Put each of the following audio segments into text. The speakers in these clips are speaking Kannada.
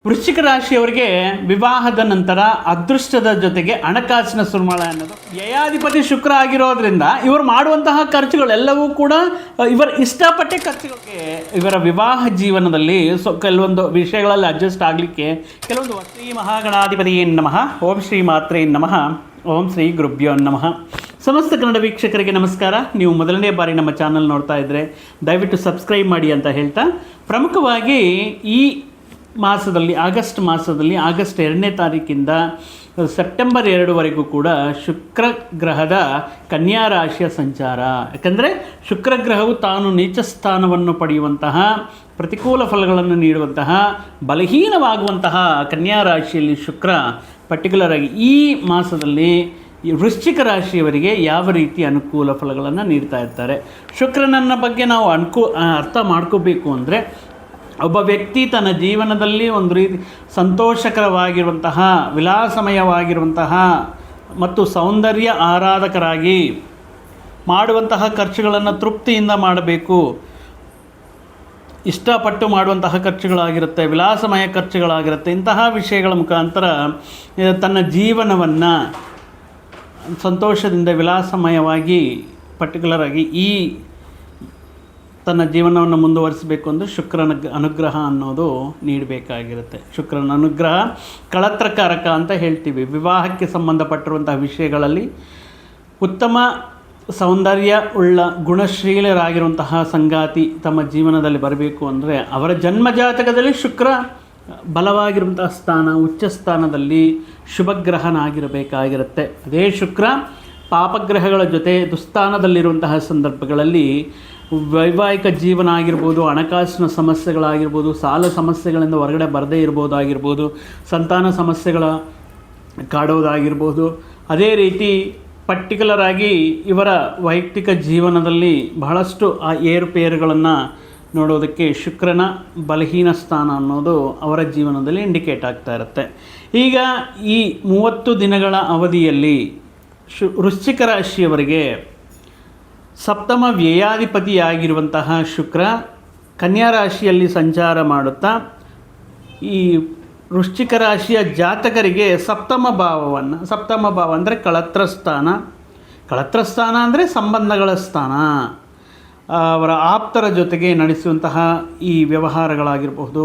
ವೃಶ್ಚಿಕ ರಾಶಿಯವರಿಗೆ ವಿವಾಹದ ನಂತರ ಅದೃಷ್ಟದ ಜೊತೆಗೆ ಹಣಕಾಸಿನ ಸುರ್ಮಳ ಅನ್ನೋದು ವ್ಯಯಾಧಿಪತಿ ಶುಕ್ರ ಆಗಿರೋದ್ರಿಂದ ಇವರು ಮಾಡುವಂತಹ ಖರ್ಚುಗಳೆಲ್ಲವೂ ಕೂಡ ಇವರ ಇಷ್ಟಪಟ್ಟೆ ಖರ್ಚುಗಳಿಗೆ ಇವರ ವಿವಾಹ ಜೀವನದಲ್ಲಿ ಕೆಲವೊಂದು ವಿಷಯಗಳಲ್ಲಿ ಅಡ್ಜಸ್ಟ್ ಆಗಲಿಕ್ಕೆ ಕೆಲವೊಂದು ಶ್ರೀ ಮಹಾಗಣಾಧಿಪತಿ ನಮಃ ಓಂ ಶ್ರೀ ಮಾತ್ರೇ ನಮಃ ಓಂ ಶ್ರೀ ಗುರುಭ್ಯೋ ನಮಃ. ಸಮಸ್ತ ಕನ್ನಡ ವೀಕ್ಷಕರಿಗೆ ನಮಸ್ಕಾರ. ನೀವು ಮೊದಲನೇ ಬಾರಿ ನಮ್ಮ ಚಾನಲ್ ನೋಡ್ತಾ ಇದ್ದರೆ ದಯವಿಟ್ಟು ಸಬ್ಸ್ಕ್ರೈಬ್ ಮಾಡಿ ಅಂತ ಹೇಳ್ತಾ, ಪ್ರಮುಖವಾಗಿ ಈ ಮಾಸದಲ್ಲಿ ಆಗಸ್ಟ್ 2ನೇ ತಾರೀಕಿಂದ ಸೆಪ್ಟೆಂಬರ್ 2ವರೆಗೂ ಕೂಡ ಶುಕ್ರ ಗ್ರಹದ ಕನ್ಯಾ ರಾಶಿಯ ಸಂಚಾರ. ಯಾಕಂದರೆ ಶುಕ್ರ ಗ್ರಹವು ತಾನು ನೀಚ ಸ್ಥಾನವನ್ನು ಪಡೆಯುವಂತಹ, ಪ್ರತಿಕೂಲ ಫಲಗಳನ್ನು ನೀಡುವಂತಹ, ಬಲಹೀನವಾಗುವಂತಹ ಕನ್ಯಾ ರಾಶಿಯಲ್ಲಿ ಶುಕ್ರ ಪರ್ಟಿಕ್ಯುಲರ್ ಆಗಿ ಈ ಮಾಸದಲ್ಲಿ ವೃಶ್ಚಿಕ ರಾಶಿಯವರಿಗೆ ಯಾವ ರೀತಿ ಅನುಕೂಲ ಫಲಗಳನ್ನು ನೀಡ್ತಾ ಇರ್ತಾರೆ. ಶುಕ್ರನನ್ನ ಬಗ್ಗೆ ನಾವು ಅರ್ಥ ಮಾಡ್ಕೋಬೇಕು ಅಂದರೆ, ಒಬ್ಬ ವ್ಯಕ್ತಿ ತನ್ನ ಜೀವನದಲ್ಲಿ ಒಂದು ರೀತಿ ಸಂತೋಷಕರವಾಗಿರುವಂತಹ, ವಿಲಾಸಮಯವಾಗಿರುವಂತಹ ಮತ್ತು ಸೌಂದರ್ಯ ಆರಾಧಕರಾಗಿ ಮಾಡುವಂತಹ ಖರ್ಚುಗಳನ್ನು ತೃಪ್ತಿಯಿಂದ ಮಾಡಬೇಕು. ಇಷ್ಟಪಟ್ಟು ಮಾಡುವಂತಹ ಖರ್ಚುಗಳಾಗಿರುತ್ತೆ, ವಿಲಾಸಮಯ ಖರ್ಚುಗಳಾಗಿರುತ್ತೆ. ಇಂತಹ ವಿಷಯಗಳ ಮುಖಾಂತರ ತನ್ನ ಜೀವನವನ್ನು ಸಂತೋಷದಿಂದ ವಿಲಾಸಮಯವಾಗಿ ಪರ್ಟಿಕ್ಯುಲರ್ ಆಗಿ ತನ್ನ ಜೀವನವನ್ನು ಮುಂದುವರಿಸಬೇಕು ಅಂದರೆ ಶುಕ್ರನ ಅನುಗ್ರಹ ಅನ್ನೋದು ನೀಡಬೇಕಾಗಿರುತ್ತೆ. ಶುಕ್ರನ ಅನುಗ್ರಹ ಕಳತ್ರಕಾರಕ ಅಂತ ಹೇಳ್ತೀವಿ. ವಿವಾಹಕ್ಕೆ ಸಂಬಂಧಪಟ್ಟಿರುವಂತಹ ವಿಷಯಗಳಲ್ಲಿ ಉತ್ತಮ ಸೌಂದರ್ಯ ಉಳ್ಳ ಗುಣಶೀಲರಾಗಿರುವಂತಹ ಸಂಗಾತಿ ತಮ್ಮ ಜೀವನದಲ್ಲಿ ಬರಬೇಕು ಅಂದರೆ ಅವರ ಜನ್ಮಜಾತಕದಲ್ಲಿ ಶುಕ್ರ ಬಲವಾಗಿರುವಂತಹ ಸ್ಥಾನ, ಉಚ್ಚ ಸ್ಥಾನದಲ್ಲಿ ಶುಭಗ್ರಹನಾಗಿರಬೇಕಾಗಿರುತ್ತೆ. ಅದೇ ಶುಕ್ರ ಪಾಪಗ್ರಹಗಳ ಜೊತೆ ದುಸ್ಥಾನದಲ್ಲಿರುವಂತಹ ಸಂದರ್ಭಗಳಲ್ಲಿ ವೈವಾಹಿಕ ಜೀವನ ಆಗಿರ್ಬೋದು, ಹಣಕಾಸಿನ ಸಮಸ್ಯೆಗಳಾಗಿರ್ಬೋದು, ಸಾಲ ಸಮಸ್ಯೆಗಳಿಂದ ಹೊರಗಡೆ ಬರದೇ ಇರ್ಬೋದಾಗಿರ್ಬೋದು, ಸಂತಾನ ಸಮಸ್ಯೆಗಳ ಕಾಡೋದಾಗಿರ್ಬೋದು. ಅದೇ ರೀತಿ ಪರ್ಟಿಕ್ಯುಲರ್ ಆಗಿ ಇವರ ವೈಯಕ್ತಿಕ ಜೀವನದಲ್ಲಿ ಬಹಳಷ್ಟು ಆ ಏರುಪೇರುಗಳನ್ನು ನೋಡೋದಕ್ಕೆ ಶುಕ್ರನ ಬಲಹೀನ ಸ್ಥಾನ ಅನ್ನೋದು ಅವರ ಜೀವನದಲ್ಲಿ ಇಂಡಿಕೇಟ್ ಆಗ್ತಾ ಇರುತ್ತೆ. ಈಗ ಈ 30 ದಿನಗಳ ಅವಧಿಯಲ್ಲಿ ವೃಶ್ಚಿಕ ರಾಶಿಯವರಿಗೆ ಸಪ್ತಮ ವ್ಯಯಾಧಿಪತಿಯಾಗಿರುವಂತಹ ಶುಕ್ರ ಕನ್ಯಾ ರಾಶಿಯಲ್ಲಿ ಸಂಚಾರ ಮಾಡುತ್ತಾ ಈ ವೃಶ್ಚಿಕ ರಾಶಿಯ ಜಾತಕರಿಗೆ ಸಪ್ತಮ ಭಾವ ಅಂದರೆ ಕಳತ್ರ ಸ್ಥಾನ ಅಂದರೆ ಸಂಬಂಧಗಳ ಸ್ಥಾನ. ಅವರ ಆಪ್ತರ ಜೊತೆಗೆ ನಡೆಸುವಂತಹ ಈ ವ್ಯವಹಾರಗಳಾಗಿರಬಹುದು,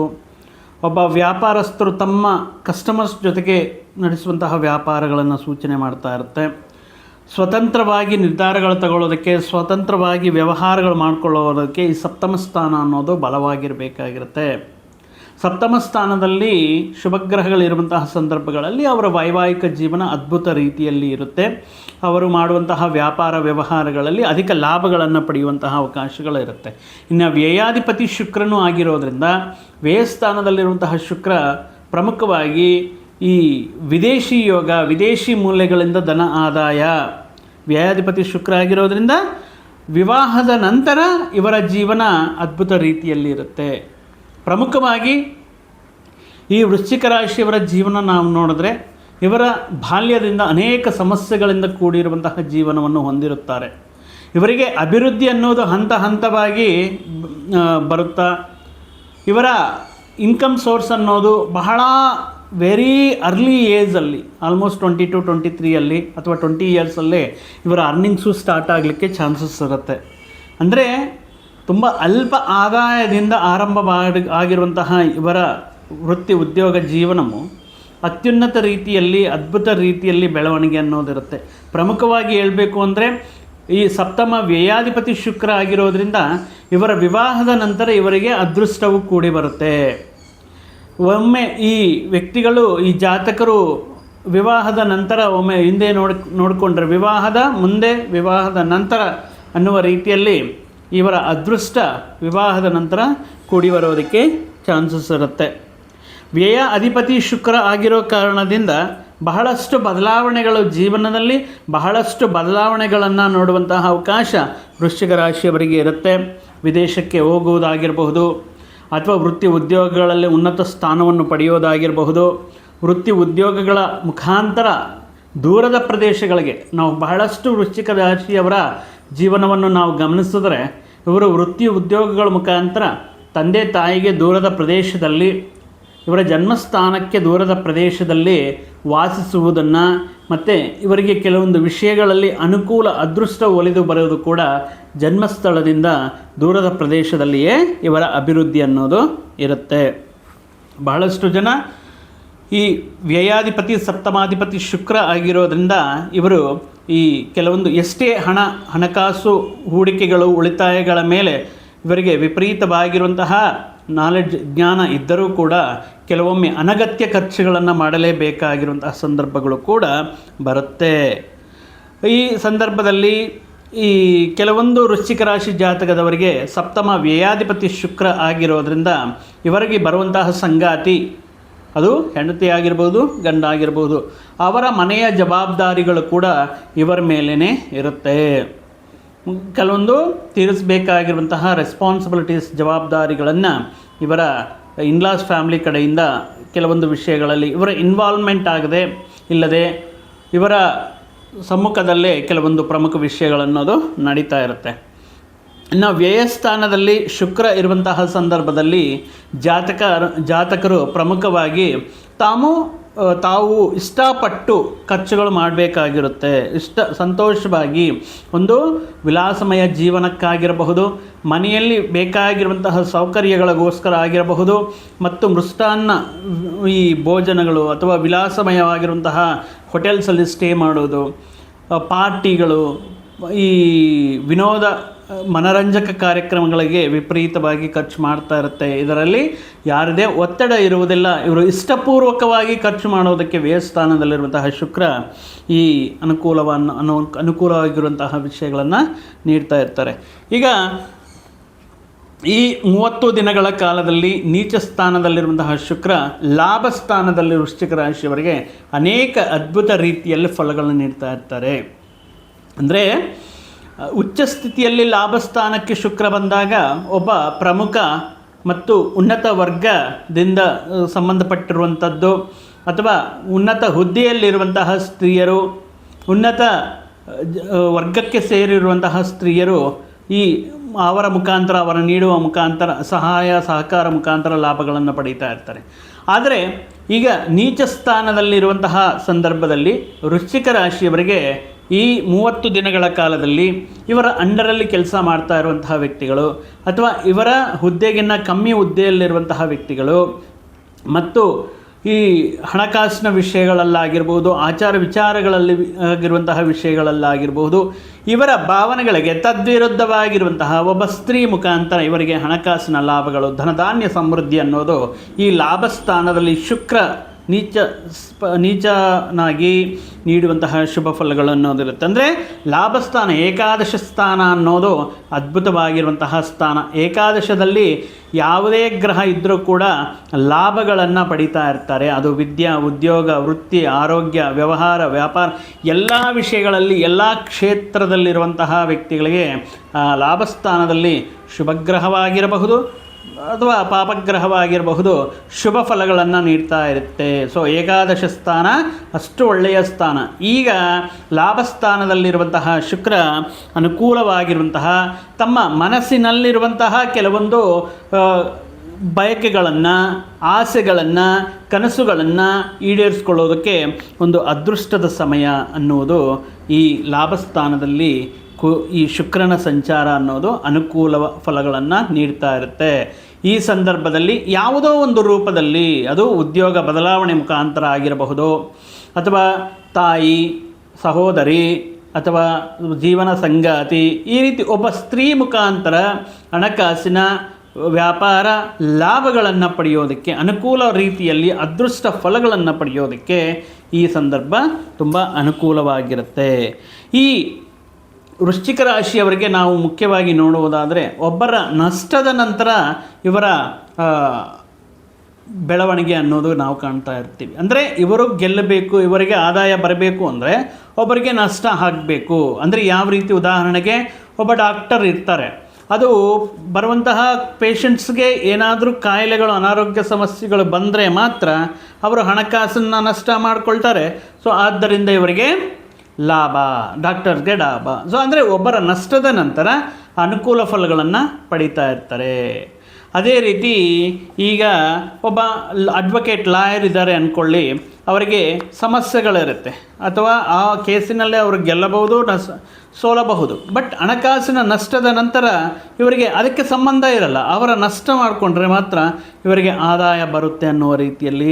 ಒಬ್ಬ ವ್ಯಾಪಾರಸ್ಥರು ತಮ್ಮ ಕಸ್ಟಮರ್ಸ್ ಜೊತೆಗೆ ನಡೆಸುವಂತಹ ವ್ಯಾಪಾರಗಳನ್ನು ಸೂಚನೆ ಮಾಡ್ತಾ ಇರುತ್ತೆ. ಸ್ವತಂತ್ರವಾಗಿ ನಿರ್ಧಾರಗಳು ತಗೊಳ್ಳೋದಕ್ಕೆ, ಸ್ವತಂತ್ರವಾಗಿ ವ್ಯವಹಾರಗಳು ಮಾಡಿಕೊಳ್ಳೋದಕ್ಕೆ ಈ ಸಪ್ತಮ ಸ್ಥಾನ ಅನ್ನೋದು ಬಲವಾಗಿರಬೇಕಾಗಿರುತ್ತೆ. ಸಪ್ತಮ ಸ್ಥಾನದಲ್ಲಿ ಶುಭಗ್ರಹಗಳಿರುವಂತಹ ಸಂದರ್ಭಗಳಲ್ಲಿ ಅವರ ವೈವಾಹಿಕ ಜೀವನ ಅದ್ಭುತ ರೀತಿಯಲ್ಲಿ ಇರುತ್ತೆ. ಅವರು ಮಾಡುವಂತಹ ವ್ಯಾಪಾರ ವ್ಯವಹಾರಗಳಲ್ಲಿ ಅಧಿಕ ಲಾಭಗಳನ್ನು ಪಡೆಯುವಂತಹ ಅವಕಾಶಗಳಿರುತ್ತೆ. ಇನ್ನು ವ್ಯಯಾಧಿಪತಿ ಶುಕ್ರನೂ ಆಗಿರೋದ್ರಿಂದ ವ್ಯಯಸ್ಥಾನದಲ್ಲಿರುವಂತಹ ಶುಕ್ರ ಪ್ರಮುಖವಾಗಿ ಈ ವಿದೇಶಿ ಯೋಗ, ವಿದೇಶಿ ಮೂಲಗಳಿಂದ ಧನ ಆದಾಯ, ವ್ಯಯಾಧಿಪತಿ ಶುಕ್ರ ಆಗಿರೋದ್ರಿಂದ ವಿವಾಹದ ನಂತರ ಇವರ ಜೀವನ ಅದ್ಭುತ ರೀತಿಯಲ್ಲಿ ಇರುತ್ತೆ. ಪ್ರಮುಖವಾಗಿ ಈ ವೃಶ್ಚಿಕ ರಾಶಿಯವರ ಜೀವನ ನಾವು ನೋಡಿದ್ರೆ, ಇವರ ಬಾಲ್ಯದಿಂದ ಅನೇಕ ಸಮಸ್ಯೆಗಳಿಂದ ಕೂಡಿರುವಂತಹ ಜೀವನವನ್ನು ಹೊಂದಿರುತ್ತಾರೆ. ಇವರಿಗೆ ಅಭಿವೃದ್ಧಿ ಅನ್ನೋದು ಹಂತ ಹಂತವಾಗಿ ಬರುತ್ತಾ, ಇವರ ಇನ್ಕಮ್ ಸೋರ್ಸ್ ಅನ್ನೋದು ಬಹಳ ವೆರಿ ಅರ್ಲಿ ಏಜಲ್ಲಿ, ಆಲ್ಮೋಸ್ಟ್ 22-23 ಅಥವಾ 20 ಇಯರ್ಸಲ್ಲೇ ಇವರ ಅರ್ನಿಂಗ್ಸು ಸ್ಟಾರ್ಟ್ ಆಗಲಿಕ್ಕೆ ಚಾನ್ಸಸ್ ಇರುತ್ತೆ. ಅಂದರೆ ತುಂಬ ಅಲ್ಪ ಆದಾಯದಿಂದ ಆಗಿರುವಂತಹ ಇವರ ವೃತ್ತಿ ಉದ್ಯೋಗ ಜೀವನವು ಅತ್ಯುನ್ನತ ರೀತಿಯಲ್ಲಿ, ಅದ್ಭುತ ರೀತಿಯಲ್ಲಿ ಬೆಳವಣಿಗೆ ಅನ್ನೋದಿರುತ್ತೆ. ಪ್ರಮುಖವಾಗಿ ಹೇಳಬೇಕು ಅಂದರೆ ಈ ಸಪ್ತಮ ವ್ಯಯಾಧಿಪತಿ ಶುಕ್ರ ಆಗಿರೋದ್ರಿಂದ ಇವರ ವಿವಾಹದ ನಂತರ ಇವರಿಗೆ ಅದೃಷ್ಟವು ಕೂಡಿ ಬರುತ್ತೆ. ಒಮ್ಮೆ ಈ ವ್ಯಕ್ತಿಗಳು, ಈ ಜಾತಕರು ವಿವಾಹದ ನಂತರ ಒಮ್ಮೆ ಹಿಂದೆ ನೋಡಿಕೊಂಡ್ರೆ ವಿವಾಹದ ಮುಂದೆ, ವಿವಾಹದ ನಂತರ ಅನ್ನುವ ರೀತಿಯಲ್ಲಿ ಇವರ ಅದೃಷ್ಟ ವಿವಾಹದ ನಂತರ ಕೂಡಿ ಬರೋದಕ್ಕೆ ಚಾನ್ಸಸ್ ಇರುತ್ತೆ. ವ್ಯಯ ಅಧಿಪತಿ ಶುಕ್ರ ಆಗಿರೋ ಕಾರಣದಿಂದ ಬಹಳಷ್ಟು ಬದಲಾವಣೆಗಳು ಜೀವನದಲ್ಲಿ, ಬಹಳಷ್ಟು ಬದಲಾವಣೆಗಳನ್ನು ನೋಡುವಂತಹ ಅವಕಾಶ ವೃಶ್ಚಿಕ ರಾಶಿಯವರಿಗೆ ಇರುತ್ತೆ. ವಿದೇಶಕ್ಕೆ ಹೋಗುವುದಾಗಿರಬಹುದು, ಅಥವಾ ವೃತ್ತಿ ಉದ್ಯೋಗಗಳಲ್ಲಿ ಉನ್ನತ ಸ್ಥಾನವನ್ನು ಪಡೆಯೋದಾಗಿರಬಹುದು. ವೃತ್ತಿ ಉದ್ಯೋಗಗಳ ಮುಖಾಂತರ ದೂರದ ಪ್ರದೇಶಗಳಿಗೆ ನಾವು ಬಹಳಷ್ಟು ವೃಶ್ಚಿಕ ರಾಶಿಯವರ ಜೀವನವನ್ನು ನಾವು ಗಮನಿಸಿದ್ರೆ, ಇವರು ವೃತ್ತಿ ಉದ್ಯೋಗಗಳ ಮುಖಾಂತರ ತಂದೆ ತಾಯಿಗೆ ದೂರದ ಪ್ರದೇಶದಲ್ಲಿ ಇವರ ಜನ್ಮಸ್ಥಾನಕ್ಕೆ ದೂರದ ಪ್ರದೇಶದಲ್ಲಿ ವಾಸಿಸುವುದನ್ನು ಮತ್ತು ಇವರಿಗೆ ಕೆಲವೊಂದು ವಿಷಯಗಳಲ್ಲಿ ಅನುಕೂಲ ಅದೃಷ್ಟ ಒಲಿದು ಬರೋದು ಕೂಡ ಜನ್ಮಸ್ಥಳದಿಂದ ದೂರದ ಪ್ರದೇಶದಲ್ಲಿಯೇ ಇವರ ಅಭಿವೃದ್ಧಿ ಅನ್ನೋದು ಇರುತ್ತೆ. ಬಹಳಷ್ಟು ಜನ ಈ ವ್ಯಯಾಧಿಪತಿ ಸಪ್ತಮಾಧಿಪತಿ ಶುಕ್ರ ಆಗಿರೋದ್ರಿಂದ ಇವರು ಈ ಕೆಲವೊಂದು ಎಷ್ಟೇ ಹಣಕಾಸು ಹೂಡಿಕೆಗಳು ಉಳಿತಾಯಗಳ ಮೇಲೆ ಇವರಿಗೆ ವಿಪರೀತವಾಗಿರುವಂತಹ ನಾಲೆಡ್ಜ್ ಜ್ಞಾನ ಇದ್ದರೂ ಕೂಡ ಕೆಲವೊಮ್ಮೆ ಅನಗತ್ಯ ಖರ್ಚುಗಳನ್ನು ಮಾಡಲೇಬೇಕಾಗಿರುವಂತಹ ಸಂದರ್ಭಗಳು ಕೂಡ ಬರುತ್ತೆ. ಈ ಸಂದರ್ಭದಲ್ಲಿ ಈ ಕೆಲವೊಂದು ವೃಶ್ಚಿಕ ರಾಶಿ ಜಾತಕದವರಿಗೆ ಸಪ್ತಮ ವ್ಯಯಾಧಿಪತಿ ಶುಕ್ರ ಆಗಿರೋದ್ರಿಂದ ಇವರಿಗೆ ಬರುವಂತಹ ಸಂಗಾತಿ, ಅದು ಹೆಂಡತಿ ಆಗಿರ್ಬೋದು, ಗಂಡ ಆಗಿರ್ಬೋದು, ಅವರ ಮನೆಯ ಜವಾಬ್ದಾರಿಗಳು ಕೂಡ ಇವರ ಮೇಲೇ ಇರುತ್ತೆ. ಕೆಲವೊಂದು ತೀರಿಸಬೇಕಾಗಿರುವಂತಹ ರೆಸ್ಪಾನ್ಸಿಬಿಲಿಟೀಸ್, ಜವಾಬ್ದಾರಿಗಳನ್ನು ಇವರ ಇನ್ಲಾಸ್ ಫ್ಯಾಮಿಲಿ ಕಡೆಯಿಂದ ಕೆಲವೊಂದು ವಿಷಯಗಳಲ್ಲಿ ಇವರ ಇನ್ವಾಲ್ವ್ಮೆಂಟ್ ಆಗದೆ ಇಲ್ಲದೆ ಇವರ ಸಮ್ಮುಖದಲ್ಲೇ ಕೆಲವೊಂದು ಪ್ರಮುಖ ವಿಷಯಗಳನ್ನೋದು ನಡೀತಾ ಇರುತ್ತೆ. ಇನ್ನು ವ್ಯಯಸ್ಥಾನದಲ್ಲಿ ಶುಕ್ರ ಇರುವಂತಹ ಸಂದರ್ಭದಲ್ಲಿ ಜಾತಕರು ಪ್ರಮುಖವಾಗಿ ತಾವು ಇಷ್ಟಪಟ್ಟು ಖರ್ಚುಗಳು ಮಾಡಬೇಕಾಗಿರುತ್ತೆ. ಸಂತೋಷವಾಗಿ ಒಂದು ವಿಲಾಸಮಯ ಜೀವನಕ್ಕಾಗಿರಬಹುದು, ಮನೆಯಲ್ಲಿ ಬೇಕಾಗಿರುವಂತಹ ಸೌಕರ್ಯಗಳಿಗೋಸ್ಕರ ಆಗಿರಬಹುದು, ಮತ್ತು ಮೃಷ್ಟಾನ್ನ ಈ ಭೋಜನಗಳು ಅಥವಾ ವಿಲಾಸಮಯವಾಗಿರುವಂತಹ ಹೋಟೆಲ್ಸಲ್ಲಿ ಸ್ಟೇ ಮಾಡೋದು, ಪಾರ್ಟಿಗಳು, ಈ ವಿನೋದ ಮನರಂಜಕ ಕಾರ್ಯಕ್ರಮಗಳಿಗೆ ವಿಪರೀತವಾಗಿ ಖರ್ಚು ಮಾಡ್ತಾ ಇರುತ್ತೆ. ಇದರಲ್ಲಿ ಯಾರದೇ ಒತ್ತಡ ಇರುವುದಿಲ್ಲ. ಇವರು ಇಷ್ಟಪೂರ್ವಕವಾಗಿ ಖರ್ಚು ಮಾಡೋದಕ್ಕೆ ವ್ಯಯಸ್ಥಾನದಲ್ಲಿರುವಂತಹ ಶುಕ್ರ ಈ ಅನುಕೂಲವಾಗಿರುವಂತಹ ವಿಷಯಗಳನ್ನು ನೀಡ್ತಾ ಇರ್ತಾರೆ. ಈಗ ಈ 30 ದಿನಗಳ ಕಾಲದಲ್ಲಿ ನೀಚ ಸ್ಥಾನದಲ್ಲಿರುವಂತಹ ಶುಕ್ರ ಲಾಭ ಸ್ಥಾನದಲ್ಲಿ ವೃಶ್ಚಿಕ ರಾಶಿಯವರಿಗೆ ಅನೇಕ ಅದ್ಭುತ ರೀತಿಯಲ್ಲಿ ಫಲಗಳನ್ನು ನೀಡ್ತಾ ಇರ್ತಾರೆ. ಅಂದರೆ ಉಚ್ಚ ಸ್ಥಿತಿಯಲ್ಲಿ ಲಾಭಸ್ಥಾನಕ್ಕೆ ಶುಕ್ರ ಬಂದಾಗ ಒಬ್ಬ ಪ್ರಮುಖ ಮತ್ತು ಉನ್ನತ ವರ್ಗದಿಂದ ಸಂಬಂಧಪಟ್ಟಿರುವಂಥದ್ದು ಅಥವಾ ಉನ್ನತ ಹುದ್ದೆಯಲ್ಲಿರುವಂತಹ ಸ್ತ್ರೀಯರು, ಉನ್ನತ ವರ್ಗಕ್ಕೆ ಸೇರಿರುವಂತಹ ಸ್ತ್ರೀಯರು ಈ ಅವರ ಮುಖಾಂತರ, ಅವರ ನೀಡುವ ಮುಖಾಂತರ, ಸಹಕಾರ ಮುಖಾಂತರ ಲಾಭಗಳನ್ನು ಪಡೀತಾ ಇರ್ತಾರೆ. ಆದರೆ ಈಗ ನೀಚ ಸ್ಥಾನದಲ್ಲಿರುವಂತಹ ಸಂದರ್ಭದಲ್ಲಿ ವೃಶ್ಚಿಕ ರಾಶಿಯವರಿಗೆ ಈ 30 ದಿನಗಳ ಕಾಲದಲ್ಲಿ ಇವರ ಅಂಡರಲ್ಲಿ ಕೆಲಸ ಮಾಡ್ತಾ ಇರುವಂತಹ ವ್ಯಕ್ತಿಗಳು ಅಥವಾ ಇವರ ಹುದ್ದೆಗಿನ್ನ ಕಮ್ಮಿ ಹುದ್ದೆಯಲ್ಲಿರುವಂತಹ ವ್ಯಕ್ತಿಗಳು ಮತ್ತು ಈ ಹಣಕಾಸಿನ ವಿಷಯಗಳಲ್ಲಾಗಿರ್ಬೋದು, ಆಚಾರ ವಿಚಾರಗಳಲ್ಲಿ ಆಗಿರುವಂತಹ ವಿಷಯಗಳಲ್ಲಾಗಿರ್ಬೋದು, ಇವರ ಭಾವನೆಗಳಿಗೆ ತದ್ವಿರುದ್ಧವಾಗಿರುವಂತಹ ಒಬ್ಬ ಸ್ತ್ರೀ ಮುಖಾಂತರ ಇವರಿಗೆ ಹಣಕಾಸಿನ ಲಾಭಗಳು, ಧನಧಾನ್ಯ ಸಮೃದ್ಧಿ ಅನ್ನೋದು ಈ ಲಾಭಸ್ಥಾನದಲ್ಲಿ ಶುಕ್ರ ನೀಚನಾಗಿ ನೀಡುವಂತಹ ಶುಭ ಫಲಗಳು ಅನ್ನೋದಿರುತ್ತೆ. ಅಂದರೆ ಲಾಭಸ್ಥಾನ, ಏಕಾದಶ ಸ್ಥಾನ ಅನ್ನೋದು ಅದ್ಭುತವಾಗಿರುವಂತಹ ಸ್ಥಾನ. ಏಕಾದಶದಲ್ಲಿ ಯಾವುದೇ ಗ್ರಹ ಇದ್ದರೂ ಕೂಡ ಲಾಭಗಳನ್ನು ಪಡೀತಾ ಇರ್ತಾರೆ. ಅದು ವಿದ್ಯಾ, ಉದ್ಯೋಗ, ವೃತ್ತಿ, ಆರೋಗ್ಯ, ವ್ಯವಹಾರ, ವ್ಯಾಪಾರ, ಎಲ್ಲ ವಿಷಯಗಳಲ್ಲಿ, ಎಲ್ಲ ಕ್ಷೇತ್ರದಲ್ಲಿರುವಂತಹ ವ್ಯಕ್ತಿಗಳಿಗೆ ಲಾಭಸ್ಥಾನದಲ್ಲಿ ಶುಭಗ್ರಹವಾಗಿರಬಹುದು ಅಥವಾ ಪಾಪಗ್ರಹವಾಗಿರಬಹುದು, ಶುಭ ಫಲಗಳನ್ನು ನೀಡ್ತಾ ಇರುತ್ತೆ. ಸೊ ಏಕಾದಶ ಸ್ಥಾನ ಅಷ್ಟು ಒಳ್ಳೆಯ ಸ್ಥಾನ. ಈಗ ಲಾಭಸ್ಥಾನದಲ್ಲಿರುವಂತಹ ಶುಕ್ರ ಅನುಕೂಲವಾಗಿರುವಂತಹ ತಮ್ಮ ಮನಸ್ಸಿನಲ್ಲಿರುವಂತಹ ಕೆಲವೊಂದು ಬಯಕೆಗಳನ್ನು, ಆಸೆಗಳನ್ನು, ಕನಸುಗಳನ್ನು ಈಡೇರಿಸ್ಕೊಳ್ಳೋದಕ್ಕೆ ಒಂದು ಅದೃಷ್ಟದ ಸಮಯ ಅನ್ನುವುದು ಈ ಲಾಭಸ್ಥಾನದಲ್ಲಿ ಈ ಶುಕ್ರನ ಸಂಚಾರ ಅನ್ನೋದು ಅನುಕೂಲ ಫಲಗಳನ್ನು ನೀಡ್ತಾ ಇರುತ್ತೆ. ಈ ಸಂದರ್ಭದಲ್ಲಿ ಯಾವುದೋ ಒಂದು ರೂಪದಲ್ಲಿ, ಅದು ಉದ್ಯೋಗ ಬದಲಾವಣೆ ಮುಖಾಂತರ ಆಗಿರಬಹುದು, ಅಥವಾ ತಾಯಿ, ಸಹೋದರಿ ಅಥವಾ ಜೀವನ ಸಂಗಾತಿ, ಈ ರೀತಿ ಒಬ್ಬ ಸ್ತ್ರೀ ಮುಖಾಂತರ ಹಣಕಾಸಿನ ವ್ಯಾಪಾರ ಲಾಭಗಳನ್ನು ಪಡೆಯೋದಕ್ಕೆ, ಅನುಕೂಲ ರೀತಿಯಲ್ಲಿ ಅದೃಷ್ಟ ಫಲಗಳನ್ನು ಪಡೆಯೋದಕ್ಕೆ ಈ ಸಂದರ್ಭ ತುಂಬ ಅನುಕೂಲವಾಗಿರುತ್ತೆ. ಈ ವೃಶ್ಚಿಕ ರಾಶಿಯವರಿಗೆ ನಾವು ಮುಖ್ಯವಾಗಿ ನೋಡುವುದಾದರೆ, ಒಬ್ಬರ ನಷ್ಟದ ನಂತರ ಇವರ ಬೆಳವಣಿಗೆ ಅನ್ನೋದು ನಾವು ಕಾಣ್ತಾ ಇರ್ತೀವಿ. ಅಂದರೆ ಇವರು ಗೆಲ್ಲಬೇಕು, ಇವರಿಗೆ ಆದಾಯ ಬರಬೇಕು ಅಂದರೆ ಒಬ್ಬರಿಗೆ ನಷ್ಟ ಆಗಬೇಕು. ಅಂದರೆ ಯಾವ ರೀತಿ, ಉದಾಹರಣೆಗೆ ಒಬ್ಬ ಡಾಕ್ಟರ್ ಇರ್ತಾರೆ, ಅದು ಬರುವಂತಹ ಪೇಷಂಟ್ಸ್ಗೆ ಏನಾದರೂ ಕಾಯಿಲೆಗಳು, ಅನಾರೋಗ್ಯ ಸಮಸ್ಯೆಗಳು ಬಂದರೆ ಮಾತ್ರ ಅವರು ಹಣಕಾಸನ್ನು ನಷ್ಟ ಮಾಡಿಕೊಳ್ತಾರೆ. ಸೊ ಆದ್ದರಿಂದ ಇವರಿಗೆ ಲಾಭ, ಡಾಕ್ಟರ್ಸ್ಗೆ ಲಾಭ. ಸೊ ಅಂದರೆ ಒಬ್ಬರ ನಷ್ಟದ ನಂತರ ಅನುಕೂಲ ಫಲಗಳನ್ನು ಪಡೀತಾ ಇರ್ತಾರೆ. ಅದೇ ರೀತಿ ಈಗ ಒಬ್ಬ ಅಡ್ವೊಕೇಟ್ ಲಾಯರ್ ಇದ್ದಾರೆ ಅಂದ್ಕೊಳ್ಳಿ, ಅವರಿಗೆ ಸಮಸ್ಯೆಗಳಿರುತ್ತೆ ಅಥವಾ ಆ ಕೇಸಿನಲ್ಲೇ ಅವರು ಗೆಲ್ಲಬಹುದು, ಸೋಲಬಹುದು. ಬಟ್ ಹಣಕಾಸಿನ ನಷ್ಟದ ನಂತರ ಇವರಿಗೆ ಅದಕ್ಕೆ ಸಂಬಂಧ ಇರಲ್ಲ. ಅವರ ನಷ್ಟ ಮಾಡಿಕೊಂಡ್ರೆ ಮಾತ್ರ ಇವರಿಗೆ ಆದಾಯ ಬರುತ್ತೆ ಅನ್ನುವ ರೀತಿಯಲ್ಲಿ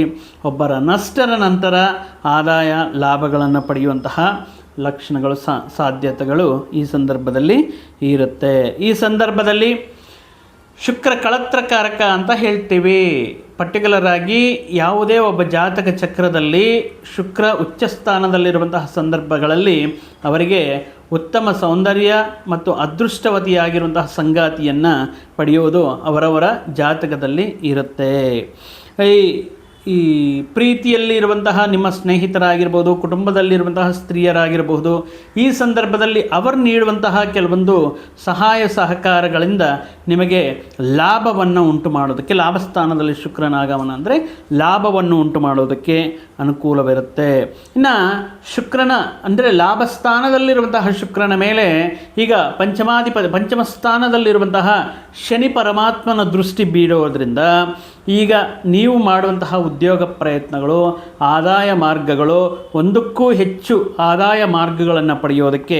ಒಬ್ಬರ ನಷ್ಟದ ನಂತರ ಆದಾಯ ಲಾಭಗಳನ್ನು ಪಡೆಯುವಂತಹ ಲಕ್ಷಣಗಳು ಸಾಧ್ಯತೆಗಳು ಈ ಸಂದರ್ಭದಲ್ಲಿ ಇರುತ್ತೆ. ಈ ಸಂದರ್ಭದಲ್ಲಿ ಶುಕ್ರ ಕಳತ್ರಕಾರಕ ಅಂತ ಹೇಳ್ತೀವಿ. ಪರ್ಟಿಕ್ಯುಲರ್ ಆಗಿ ಯಾವುದೇ ಒಬ್ಬ ಜಾತಕ ಚಕ್ರದಲ್ಲಿ ಶುಕ್ರ ಉಚ್ಚ ಸ್ಥಾನದಲ್ಲಿರುವಂತಹ ಸಂದರ್ಭಗಳಲ್ಲಿ ಅವರಿಗೆ ಉತ್ತಮ ಸೌಂದರ್ಯ ಮತ್ತು ಅದೃಷ್ಟವತಿಯಾಗಿರುವಂತಹ ಸಂಗಾತಿಯನ್ನು ಪಡೆಯುವುದು ಅವರವರ ಜಾತಕದಲ್ಲಿ ಇರುತ್ತೆ. ಈ ಪ್ರೀತಿಯಲ್ಲಿ ಇರುವಂತಹ ನಿಮ್ಮ ಸ್ನೇಹಿತರಾಗಿರ್ಬೋದು, ಕುಟುಂಬದಲ್ಲಿರುವಂತಹ ಸ್ತ್ರೀಯರಾಗಿರಬಹುದು, ಈ ಸಂದರ್ಭದಲ್ಲಿ ಅವರು ನೀಡುವಂತಹ ಕೆಲವೊಂದು ಸಹಾಯ ಸಹಕಾರಗಳಿಂದ ನಿಮಗೆ ಲಾಭವನ್ನು ಉಂಟು ಮಾಡೋದಕ್ಕೆ, ಲಾಭಸ್ಥಾನದಲ್ಲಿ ಶುಕ್ರನ ಆಗಮನ ಅಂದರೆ ಲಾಭವನ್ನು ಉಂಟು ಮಾಡೋದಕ್ಕೆ ಅನುಕೂಲವಿರುತ್ತೆ. ಇನ್ನು ಶುಕ್ರನ ಅಂದರೆ ಲಾಭಸ್ಥಾನದಲ್ಲಿರುವಂತಹ ಶುಕ್ರನ ಮೇಲೆ ಈಗ ಪಂಚಮ ಸ್ಥಾನದಲ್ಲಿರುವಂತಹ ಶನಿ ಪರಮಾತ್ಮನ ದೃಷ್ಟಿ ಬೀಳೋದ್ರಿಂದ ಈಗ ನೀವು ಮಾಡುವಂತಹ ಉದ್ಯೋಗ ಪ್ರಯತ್ನಗಳು, ಆದಾಯ ಮಾರ್ಗಗಳು, ಒಂದಕ್ಕೂ ಹೆಚ್ಚು ಆದಾಯ ಮಾರ್ಗಗಳನ್ನು ಪಡೆಯೋದಕ್ಕೆ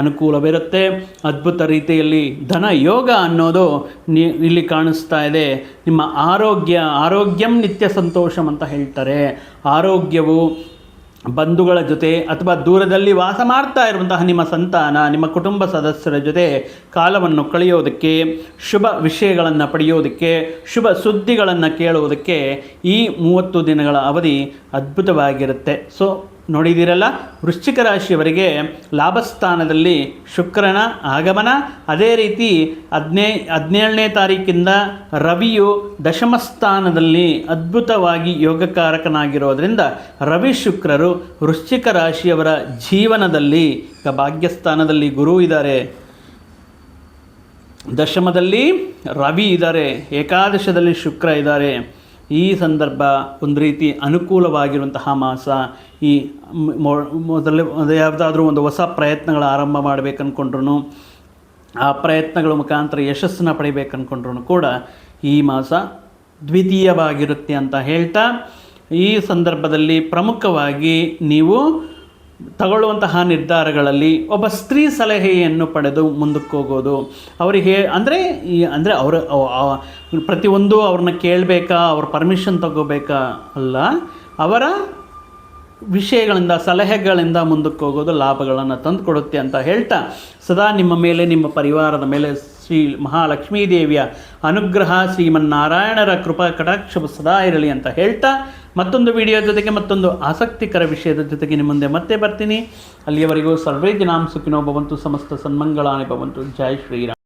ಅನುಕೂಲವಿರುತ್ತೆ. ಅದ್ಭುತ ರೀತಿಯಲ್ಲಿ ಧನ ಯೋಗ ಅನ್ನೋದು ಇಲ್ಲಿ ಕಾಣಿಸ್ತಾ ಇದೆ. ನಿಮ್ಮ ಆರೋಗ್ಯಂ ನಿತ್ಯ ಸಂತೋಷಂ ಅಂತ ಹೇಳ್ತಾರೆ. ಆರೋಗ್ಯವು ಬಂಧುಗಳ ಜೊತೆ ಅಥವಾ ದೂರದಲ್ಲಿ ವಾಸ ಮಾಡ್ತಾ ಇರುವಂತಹ ನಿಮ್ಮ ಸಂತಾನ, ನಿಮ್ಮ ಕುಟುಂಬ ಸದಸ್ಯರ ಜೊತೆ ಕಾಲವನ್ನು ಕಳೆಯೋದಕ್ಕೆ, ಶುಭ ವಿಷಯಗಳನ್ನು ಪಡೆಯೋದಕ್ಕೆ, ಶುಭ ಸುದ್ದಿಗಳನ್ನು ಕೇಳುವುದಕ್ಕೆ ಈ 30 ದಿನಗಳ ಅವಧಿ ಅದ್ಭುತವಾಗಿರುತ್ತೆ. ಸೊ ನೋಡಿದ್ದೀರಲ್ಲ, ವೃಶ್ಚಿಕ ರಾಶಿಯವರಿಗೆ ಲಾಭಸ್ಥಾನದಲ್ಲಿ ಶುಕ್ರನ ಆಗಮನ, ಅದೇ ರೀತಿ 17ನೇ ತಾರೀಕಿಂದ ರವಿಯು ದಶಮ ಸ್ಥಾನದಲ್ಲಿ ಅದ್ಭುತವಾಗಿ ಯೋಗಕಾರಕನಾಗಿರೋದ್ರಿಂದ ರವಿ ಶುಕ್ರರು ವೃಶ್ಚಿಕ ರಾಶಿಯವರ ಜೀವನದಲ್ಲಿ, ಭಾಗ್ಯಸ್ಥಾನದಲ್ಲಿ ಗುರು ಇದ್ದಾರೆ, ದಶಮದಲ್ಲಿ ರವಿ ಇದ್ದಾರೆ, ಏಕಾದಶದಲ್ಲಿ ಶುಕ್ರ ಇದ್ದಾರೆ. ಈ ಸಂದರ್ಭ ಒಂದು ರೀತಿ ಅನುಕೂಲವಾಗಿರುವಂತಹ ಮಾಸ. ಈ ಮೊದಲೇ ಯಾವುದಾದ್ರೂ ಒಂದು ಹೊಸ ಪ್ರಯತ್ನಗಳ ಆರಂಭ ಮಾಡಬೇಕಂದ್ಕೊಂಡ್ರು, ಆ ಪ್ರಯತ್ನಗಳ ಮುಖಾಂತರ ಯಶಸ್ಸನ್ನು ಪಡಿಬೇಕಂದ್ಕೊಂಡ್ರು ಕೂಡ ಈ ಮಾಸ ದ್ವಿತೀಯವಾಗಿರುತ್ತೆ ಅಂತ ಹೇಳ್ತಾ, ಈ ಸಂದರ್ಭದಲ್ಲಿ ಪ್ರಮುಖವಾಗಿ ನೀವು ತಗೊಳ್ಳುವಂತಹ ನಿರ್ಧಾರಗಳಲ್ಲಿ ಒಬ್ಬ ಸ್ತ್ರೀ ಸಲಹೆಯನ್ನು ಪಡೆದು ಮುಂದಕ್ಕೆ ಹೋಗೋದು. ಅವರಿಗೆ ಅಂದರೆ ಅವರು ಪ್ರತಿಯೊಂದು ಅವ್ರನ್ನ ಕೇಳಬೇಕಾ, ಅವ್ರ ಪರ್ಮಿಷನ್ ತಗೋಬೇಕಾ ಅಲ್ಲ, ಅವರ ವಿಷಯಗಳಿಂದ, ಸಲಹೆಗಳಿಂದ ಮುಂದಕ್ಕೆ ಹೋಗೋದು ಲಾಭಗಳನ್ನು ತಂದುಕೊಡುತ್ತೆ ಅಂತ ಹೇಳ್ತಾ, ಸದಾ ನಿಮ್ಮ ಮೇಲೆ, ನಿಮ್ಮ ಪರಿವಾರದ ಮೇಲೆ ಶ್ರೀ ಮಹಾಲಕ್ಷ್ಮೀ ದೇವಿಯ ಅನುಗ್ರಹ, ಶ್ರೀಮನ್ನಾರಾಯಣರ ಕೃಪಾ ಕಟಾಕ್ಷ ಸದಾ ಇರಲಿ ಅಂತ ಹೇಳ್ತಾ, ಮತ್ತೊಂದು ವಿಡಿಯೋ ಜೊತೆಗೆ ಮತ್ತೊಂದು ಆಸಕ್ತಿಕರ ವಿಷಯದ ಜೊತೆಗೆ ನಿಮ್ಮ ಮುಂದೆ ಮತ್ತೆ ಬರ್ತೀನಿ. ಅಲ್ಲಿಯವರೆಗೂ ಸರ್ವೇ ಜನಾಂ ಸುಖಿನೋ ಭವಂತು, ಸಮಸ್ತ ಸನ್ಮಂಗಳಾನಿ ಭವಂತು. ಜೈ ಶ್ರೀರಾಮ್.